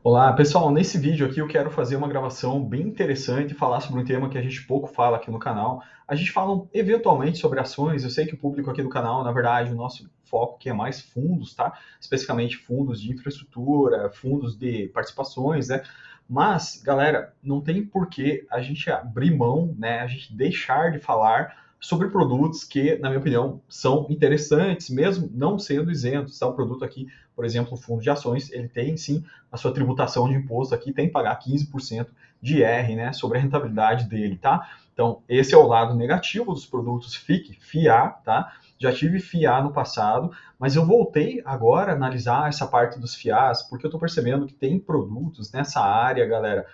Olá, pessoal. Nesse vídeo aqui eu quero fazer uma gravação bem interessante e falar sobre um tema que a gente pouco fala aqui no canal. A gente fala eventualmente sobre ações. Eu sei que o público aqui do canal, na verdade, o nosso foco aqui é mais fundos, tá? Especificamente fundos de infraestrutura, fundos de participações, né? Mas, galera, não tem por que a gente abrir mão, né? A gente deixar de falar sobre produtos que, na minha opinião, são interessantes, mesmo não sendo isentos. Tá? Um produto aqui, por exemplo, o fundo de ações, ele tem sim a sua tributação de imposto aqui, tem que pagar 15% de IR, né, sobre a rentabilidade dele, tá? Então, esse é o lado negativo dos produtos FIC, FIA, tá? Já tive FIA no passado, mas eu voltei agora a analisar essa parte dos FIAs, porque eu estou percebendo que tem produtos nessa área, galera,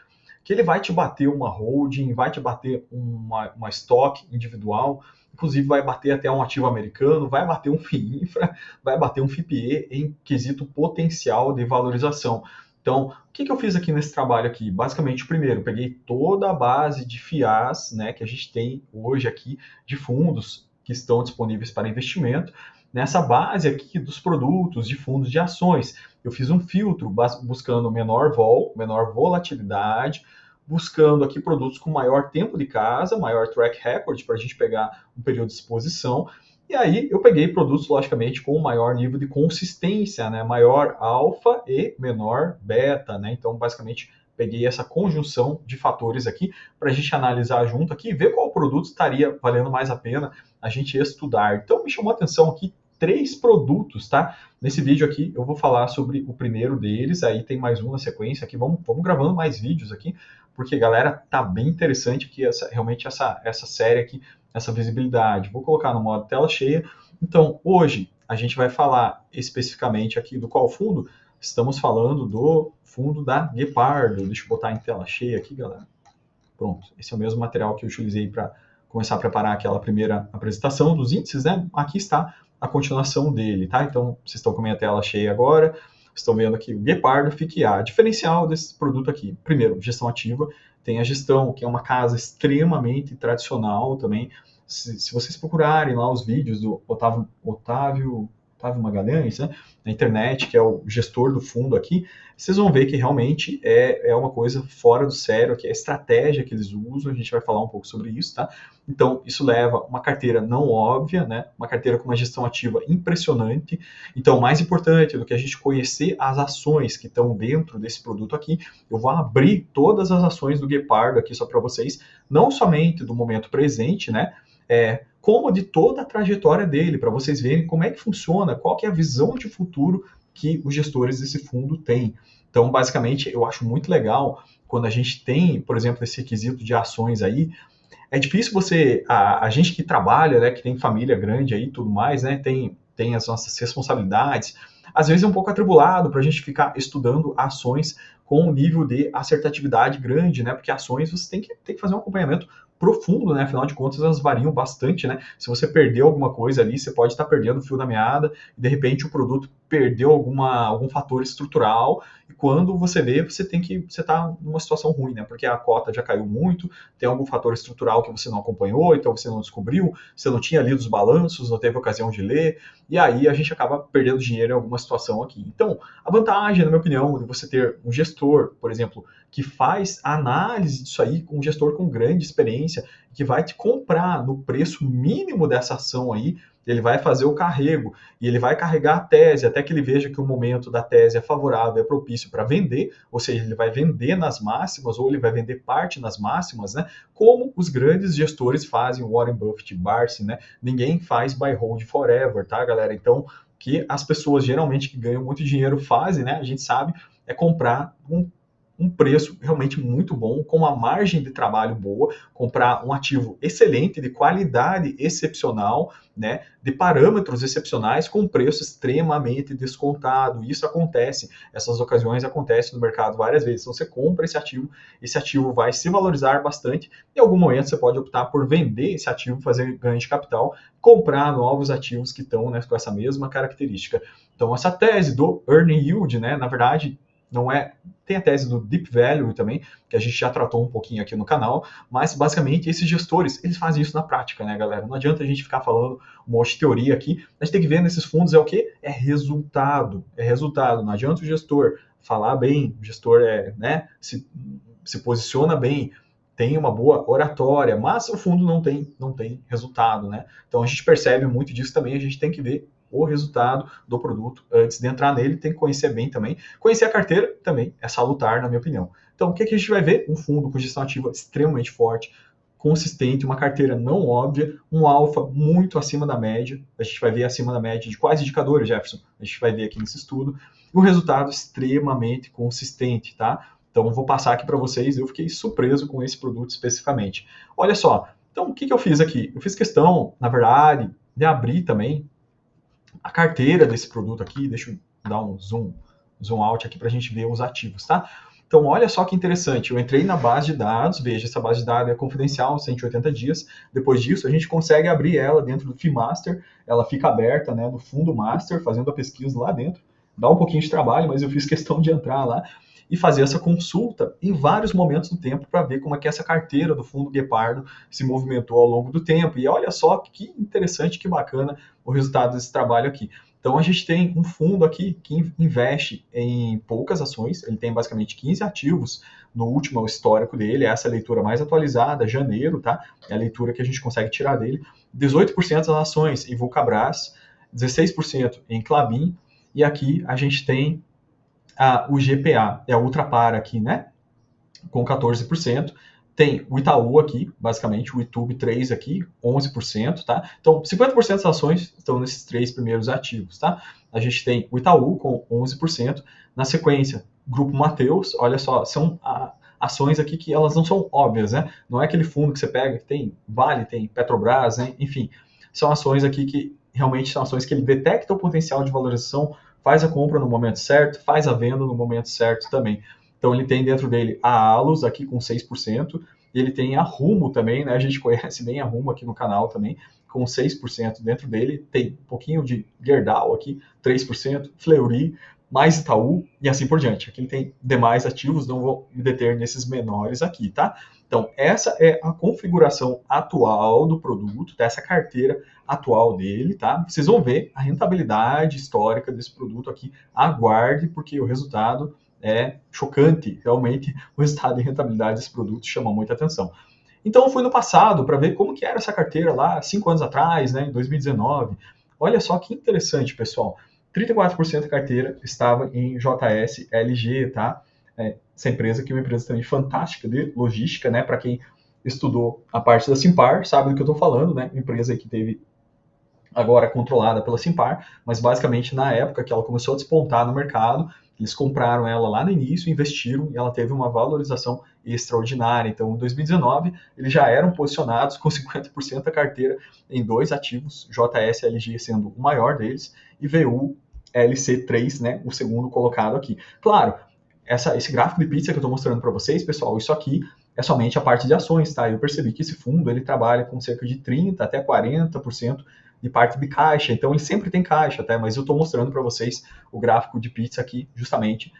que ele vai te bater uma holding, vai te bater uma stock individual, inclusive vai bater até um ativo americano, vai bater um FIINFRA, vai bater um FIPE em quesito potencial de valorização. Então, o que eu fiz aqui nesse trabalho aqui? Basicamente, primeiro, peguei toda a base de FIAs, né, que a gente tem hoje aqui, de fundos que estão disponíveis para investimento, nessa base aqui dos produtos de fundos de ações. Eu fiz um filtro buscando menor vol, menor volatilidade, buscando aqui produtos com maior tempo de casa, maior track record, para a gente pegar um período de exposição. E aí eu peguei produtos, logicamente, com maior nível de consistência, né? Maior alfa e menor beta, né? Então, basicamente, peguei essa conjunção de fatores aqui para a gente analisar junto aqui e ver qual produto estaria valendo mais a pena a gente estudar. Então, me chamou a atenção aqui três produtos, tá? Nesse vídeo aqui eu vou falar sobre o primeiro deles, aí tem mais um na sequência aqui, vamos gravando mais vídeos aqui, porque, galera, tá bem interessante aqui realmente essa série aqui, essa visibilidade. Vou colocar no modo tela cheia. Então, hoje a gente vai falar especificamente aqui do qual fundo? Estamos falando do fundo da Guepardo. Deixa eu botar em tela cheia aqui, galera. Pronto, esse é o mesmo material que eu utilizei para começar a preparar aquela primeira apresentação dos índices, né? Aqui está a continuação dele, tá? Então, vocês estão com a minha tela cheia agora, estão vendo aqui o Guepardo FICA. Diferencial desse produto aqui, primeiro, gestão ativa, tem a gestão, que é uma casa extremamente tradicional também. Se vocês procurarem lá os vídeos do Otávio Magalhães, né, na internet, que é o gestor do fundo aqui, vocês vão ver que realmente é uma coisa fora do sério, que é a estratégia que eles usam, a gente vai falar um pouco sobre isso, tá? Então, isso leva uma carteira não óbvia, né? Uma carteira com uma gestão ativa impressionante. Então, mais importante do que a gente conhecer as ações que estão dentro desse produto aqui, eu vou abrir todas as ações do Guepardo aqui só para vocês, não somente do momento presente, né? Como de toda a trajetória dele, para vocês verem como é que funciona, qual que é a visão de futuro que os gestores desse fundo têm. Então, basicamente, eu acho muito legal quando a gente tem, por exemplo, esse requisito de ações aí. É difícil a gente que trabalha, né, que tem família grande aí e tudo mais, né, tem as nossas responsabilidades, às vezes é um pouco atribulado para a gente ficar estudando ações com um nível de acertatividade grande, né, porque ações você tem que fazer um acompanhamento profundo, né, afinal de contas elas variam bastante, né, se você perdeu alguma coisa ali, você pode estar perdendo o fio da meada, e de repente o produto perdeu algum fator estrutural, e quando você vê, você está numa situação ruim, né, porque a cota já caiu muito, tem algum fator estrutural que você não acompanhou, então você não descobriu, você não tinha lido os balanços, não teve ocasião de ler, e aí a gente acaba perdendo dinheiro em alguma situação aqui. Então, a vantagem, na minha opinião, de você ter um gestor, por exemplo, que faz a análise disso aí, um gestor com grande experiência, que vai te comprar no preço mínimo dessa ação aí, ele vai fazer o carrego e ele vai carregar a tese até que ele veja que o momento da tese é favorável, é propício para vender, ou seja, ele vai vender nas máximas ou ele vai vender parte nas máximas, né? Como os grandes gestores fazem, Warren Buffett, Barsi, né? Ninguém faz buy hold forever, tá, galera? Então, que as pessoas geralmente que ganham muito dinheiro fazem, né? A gente sabe, é comprar um preço realmente muito bom, com uma margem de trabalho boa, comprar um ativo excelente, de qualidade excepcional, né, de parâmetros excepcionais, com preço extremamente descontado. Isso acontece, essas ocasiões acontecem no mercado várias vezes. Então você compra esse ativo vai se valorizar bastante, em algum momento você pode optar por vender esse ativo, fazer ganho de capital, comprar novos ativos que estão, né, com essa mesma característica. Então essa tese do earning yield, né, na verdade, não é... Tem a tese do Deep Value também, que a gente já tratou um pouquinho aqui no canal, mas basicamente esses gestores, eles fazem isso na prática, né, galera? Não adianta a gente ficar falando um monte de teoria aqui, a gente tem que ver nesses fundos é o quê? É resultado, não adianta o gestor falar bem, o gestor né, se posiciona bem, tem uma boa oratória, mas o fundo não tem resultado, né? Então a gente percebe muito disso também, a gente tem que ver o resultado do produto antes de entrar nele, tem que conhecer bem também. Conhecer a carteira também é salutar, na minha opinião. Então, o que a gente vai ver? Um fundo com gestão ativa extremamente forte, consistente, uma carteira não óbvia, um alfa muito acima da média. A gente vai ver acima da média de quais indicadores, Jefferson? A gente vai ver aqui nesse estudo. E um resultado extremamente consistente, tá? Então, eu vou passar aqui para vocês. Eu fiquei surpreso com esse produto especificamente. Olha só. Então, o que eu fiz aqui? Eu fiz questão, na verdade, de abrir também a carteira desse produto aqui. Deixa eu dar um zoom out aqui para a gente ver os ativos, tá? Então, olha só que interessante. Eu entrei na base de dados. Veja, essa base de dados é confidencial, 180 dias. Depois disso, a gente consegue abrir ela dentro do FeeMaster. Ela fica aberta, né, no fundo master, fazendo a pesquisa lá dentro. Dá um pouquinho de trabalho, mas eu fiz questão de entrar lá e fazer essa consulta em vários momentos do tempo para ver como é que essa carteira do fundo Guepardo se movimentou ao longo do tempo. E olha só que interessante, que bacana o resultado desse trabalho aqui. Então a gente tem um fundo aqui que investe em poucas ações, ele tem basicamente 15 ativos no último histórico dele, essa é a leitura mais atualizada, janeiro, tá? É a leitura que a gente consegue tirar dele. 18% das ações em Vulcabras, 16% em Klabin, e aqui a gente tem o GPA, é a Ultrapar aqui, né? Com 14%. Tem o Itaú aqui, basicamente, o YouTube 3 aqui, 11%, tá? Então, 50% das ações estão nesses três primeiros ativos, tá? A gente tem o Itaú com 11%. Na sequência, Grupo Mateus, olha só, são ações aqui que elas não são óbvias, né? Não é aquele fundo que você pega que tem Vale, tem Petrobras, né? Enfim, são ações aqui que realmente são ações que ele detecta o potencial de valorização, faz a compra no momento certo, faz a venda no momento certo também. Então ele tem dentro dele a Alus aqui com 6%, e ele tem a Rumo também, né? A gente conhece bem a Rumo aqui no canal também, com 6% dentro dele. Tem um pouquinho de Gerdau aqui, 3%, Fleury, mais Itaú e assim por diante. Aqui ele tem demais ativos, não vou me deter nesses menores aqui, tá? Então, essa é a configuração atual do produto, dessa carteira atual dele, tá? Vocês vão ver a rentabilidade histórica desse produto aqui. Aguarde, porque o resultado é chocante. Realmente, o resultado de rentabilidade desse produto chama muita atenção. Então, eu fui no passado para ver como que era essa carteira lá, 5 anos atrás, né, em 2019. Olha só que interessante, pessoal. 34% da carteira estava em JSLG, tá? Essa empresa que é uma empresa também fantástica de logística, né? Para quem estudou a parte da Simpar, sabe do que eu estou falando, né? Uma empresa que teve agora controlada pela Simpar, mas basicamente na época que ela começou a despontar no mercado, eles compraram ela lá no início, investiram e ela teve uma valorização extraordinária. Então, em 2019, eles já eram posicionados com 50% da carteira em dois ativos, JSLG sendo o maior deles e VULC3, né, o segundo colocado aqui. Claro, esse gráfico de pizza que eu estou mostrando para vocês, pessoal, isso aqui é somente a parte de ações, tá? Eu percebi que esse fundo ele trabalha com cerca de 30% até 40% de parte de caixa, então ele sempre tem caixa, tá? Mas eu estou mostrando para vocês o gráfico de pizza aqui, justamente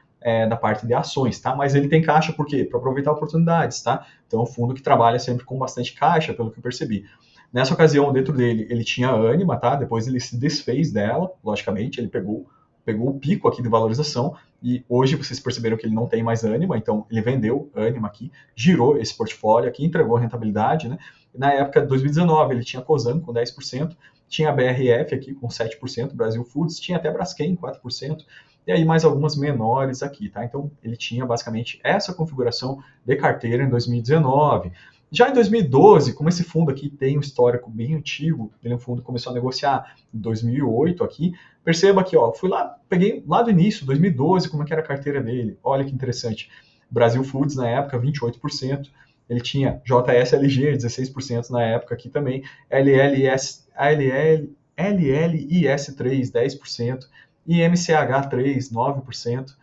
da parte de ações, tá? Mas ele tem caixa por quê? Para aproveitar oportunidades, tá? Então é um fundo que trabalha sempre com bastante caixa, pelo que eu percebi. Nessa ocasião, dentro dele, ele tinha a Anima, tá? Depois ele se desfez dela, logicamente, ele pegou o pico aqui de valorização e hoje vocês perceberam que ele não tem mais Anima, então ele vendeu Anima aqui, girou esse portfólio aqui, entregou a rentabilidade, né? Na época de 2019 ele tinha Cosan com 10%, tinha a BRF aqui com 7%, Brasil Foods, tinha até Braskem 4%, e aí mais algumas menores aqui, tá? Então ele tinha basicamente essa configuração de carteira em 2019. Já em 2012, como esse fundo aqui tem um histórico bem antigo, ele é um fundo que começou a negociar em 2008 aqui, perceba aqui, ó, fui lá, peguei lá do início, 2012, como é que era a carteira dele, olha que interessante. Brasil Foods na época, 28%, ele tinha JSLG, 16% na época aqui também, LLIS3, 10%, e MCH3, 9%,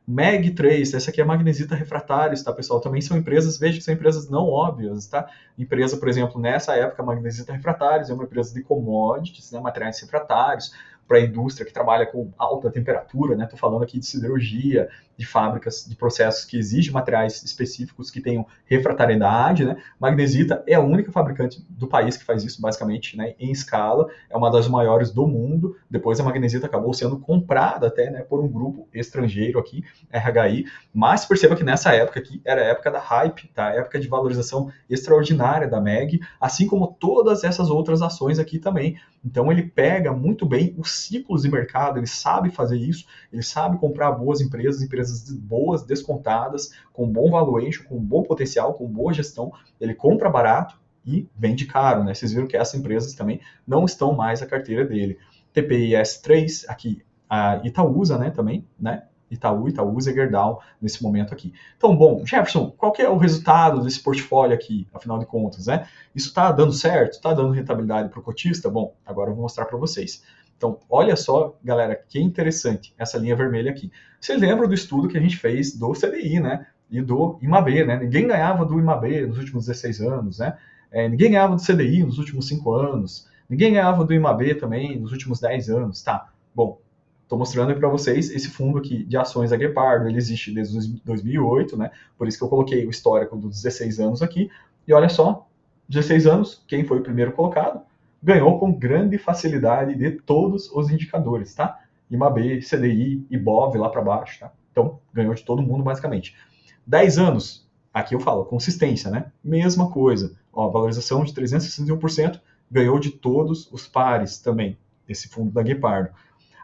MEG3, essa aqui é Magnesita Refratários, tá, pessoal? Também são empresas, veja que são empresas não óbvias, tá? Empresa, por exemplo, nessa época, Magnesita Refratários é uma empresa de commodities, né, materiais refratários, para a indústria que trabalha com alta temperatura, né? Estou falando aqui de siderurgia, de fábricas, de processos que exigem materiais específicos que tenham refratariedade, né? Magnesita é a única fabricante do país que faz isso, basicamente, né, em escala, é uma das maiores do mundo. Depois a Magnesita acabou sendo comprada até, né, por um grupo estrangeiro aqui, RHI, mas perceba que nessa época aqui era a época da hype, tá? A época de valorização extraordinária da MEG, assim como todas essas outras ações aqui também. Então ele pega muito bem os ciclos de mercado, ele sabe fazer isso, ele sabe comprar boas empresas, empresas boas, descontadas, com bom valuation, com bom potencial, com boa gestão, ele compra barato e vende caro, né? Vocês viram que essas empresas também não estão mais na carteira dele. TPIS3, aqui a Itaúsa, né, também, né? Itaúsa e Gerdau nesse momento aqui. Então, bom, Jefferson, qual que é o resultado desse portfólio aqui, afinal de contas, né? Isso está dando certo? Está dando rentabilidade para o cotista? Bom, agora eu vou mostrar para vocês. Então, olha só, galera, que interessante essa linha vermelha aqui. Vocês lembram do estudo que a gente fez do CDI, né? E do IMAB, né? Ninguém ganhava do IMAB nos últimos 16 anos, né? Ninguém ganhava do CDI nos últimos 5 anos. Ninguém ganhava do IMAB também nos últimos 10 anos, tá? Bom, estou mostrando aí para vocês esse fundo aqui de ações da Guepardo. Ele existe desde 2008, né? Por isso que eu coloquei o histórico dos 16 anos aqui. E olha só, 16 anos, quem foi o primeiro colocado? Ganhou com grande facilidade de todos os indicadores, tá? IMAB, CDI, IBOV lá para baixo, tá? Então, ganhou de todo mundo, basicamente. 10 anos, aqui eu falo, consistência, né? Mesma coisa. Ó, valorização de 361%, ganhou de todos os pares também, esse fundo da Guepardo.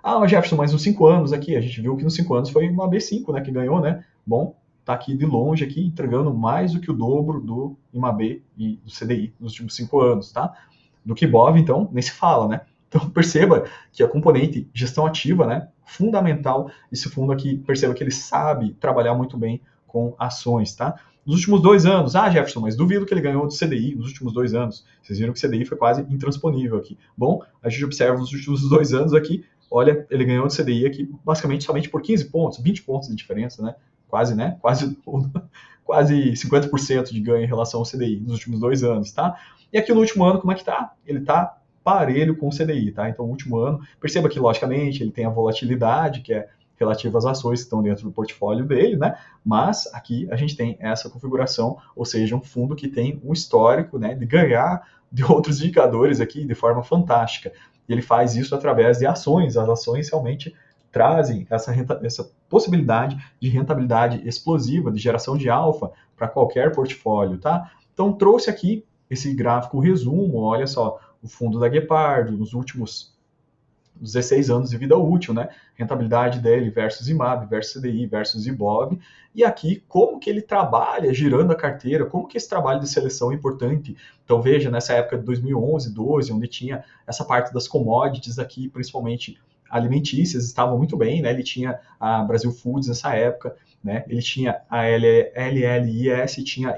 Ah, Jefferson, mas nos 5 anos aqui, a gente viu que nos 5 anos foi uma B5, né, que ganhou, né? Bom, tá aqui de longe, aqui, entregando mais do que o dobro do IMAB e do CDI nos últimos 5 anos, tá? Do que IBOV, então, nem se fala, né? Então, perceba que a componente gestão ativa, né, fundamental, esse fundo aqui, perceba que ele sabe trabalhar muito bem com ações, tá? Nos últimos 2 anos, Jefferson, mas duvido que ele ganhou do CDI nos últimos 2 anos. Vocês viram que o CDI foi quase intransponível aqui. Bom, a gente observa nos últimos 2 anos aqui, olha, ele ganhou do CDI aqui basicamente somente por 15 pontos, 20 pontos de diferença, né? Quase, né? Quase 50% de ganho em relação ao CDI nos últimos 2 anos, tá? E aqui no último ano, como é que tá? Ele tá parelho com o CDI, tá? Então, no último ano, perceba que, logicamente, ele tem a volatilidade, que é relativa às ações que estão dentro do portfólio dele, né? Mas aqui a gente tem essa configuração, ou seja, um fundo que tem um histórico, né, de ganhar de outros indicadores aqui de forma fantástica. E ele faz isso através de ações. As ações realmente trazem essa possibilidade de rentabilidade explosiva, de geração de alfa para qualquer portfólio, tá? Então, trouxe aqui esse gráfico resumo, olha só, o fundo da Guepardo nos últimos 16 anos de vida útil, né? Rentabilidade dele versus IMAB, versus CDI, versus IBOV. E aqui, como que ele trabalha girando a carteira, como que esse trabalho de seleção é importante. Então, veja, nessa época de 2011, 12, onde tinha essa parte das commodities aqui, principalmente alimentícias, estavam muito bem, né? Ele tinha a Brasil Foods nessa época, né? Ele tinha a LLIS, tinha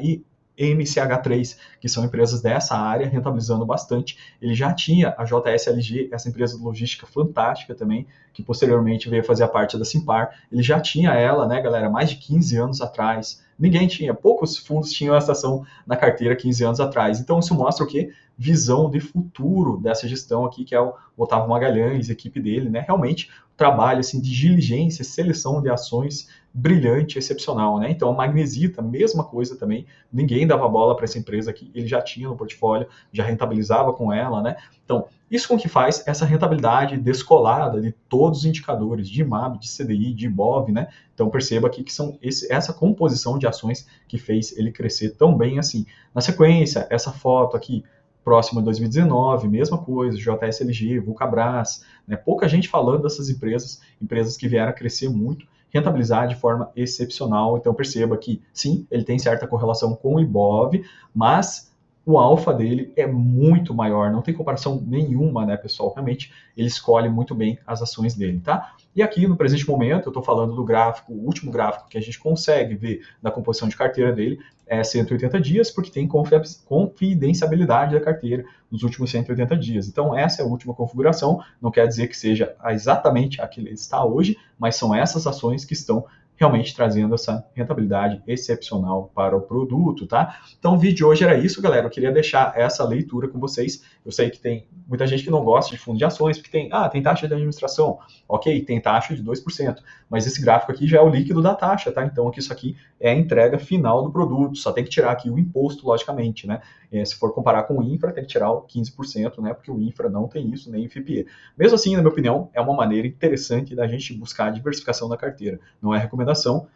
MCH3, que são empresas dessa área, rentabilizando bastante. Ele já tinha a JSLG, essa empresa de logística fantástica também, que posteriormente veio fazer a parte da Simpar. Ele já tinha ela, né, galera, mais de 15 anos atrás. Ninguém tinha, poucos fundos tinham essa ação na carteira 15 anos atrás. Então, isso mostra o quê? Visão de futuro dessa gestão aqui, que é o Otávio Magalhães, a equipe dele, né? Realmente, trabalho assim, de diligência, seleção de ações brilhante, excepcional, né? Então, a Magnesita, mesma coisa também, ninguém dava bola para essa empresa aqui, ele já tinha no portfólio, já rentabilizava com ela, né? Então, isso com que faz essa rentabilidade descolada de todos os indicadores, de IMAB, de CDI, de IBOV, né? Então, perceba aqui que são essa composição de ações que fez ele crescer tão bem assim. Na sequência, essa foto aqui, próximo de 2019, mesma coisa, JSLG, Vulcabras, né? Pouca gente falando dessas empresas que vieram a crescer muito, rentabilizar de forma excepcional. Então perceba que sim, ele tem certa correlação com o IBOV, mas o alfa dele é muito maior, não tem comparação nenhuma, né, pessoal? Realmente ele escolhe muito bem as ações dele, tá? E aqui no presente momento, eu estou falando do gráfico, o último gráfico que a gente consegue ver da composição de carteira dele é 180 dias, porque tem confidencialidade da carteira nos últimos 180 dias. Então, essa é a última configuração, não quer dizer que seja exatamente a que ele está hoje, mas são essas ações que estão realmente trazendo essa rentabilidade excepcional para o produto, tá? Então o vídeo de hoje era isso, galera. Eu queria deixar essa leitura com vocês. Eu sei que tem muita gente que não gosta de fundo de ações, porque tem taxa de administração. Ok, tem taxa de 2%, mas esse gráfico aqui já é o líquido da taxa, tá? Então aqui, isso aqui é a entrega final do produto, só tem que tirar aqui o imposto, logicamente, né? Se for comparar com o infra, tem que tirar o 15%, né? Porque o infra não tem isso, nem o FIPE. Mesmo assim, na minha opinião, é uma maneira interessante da gente buscar a diversificação da carteira. Não é recomendação,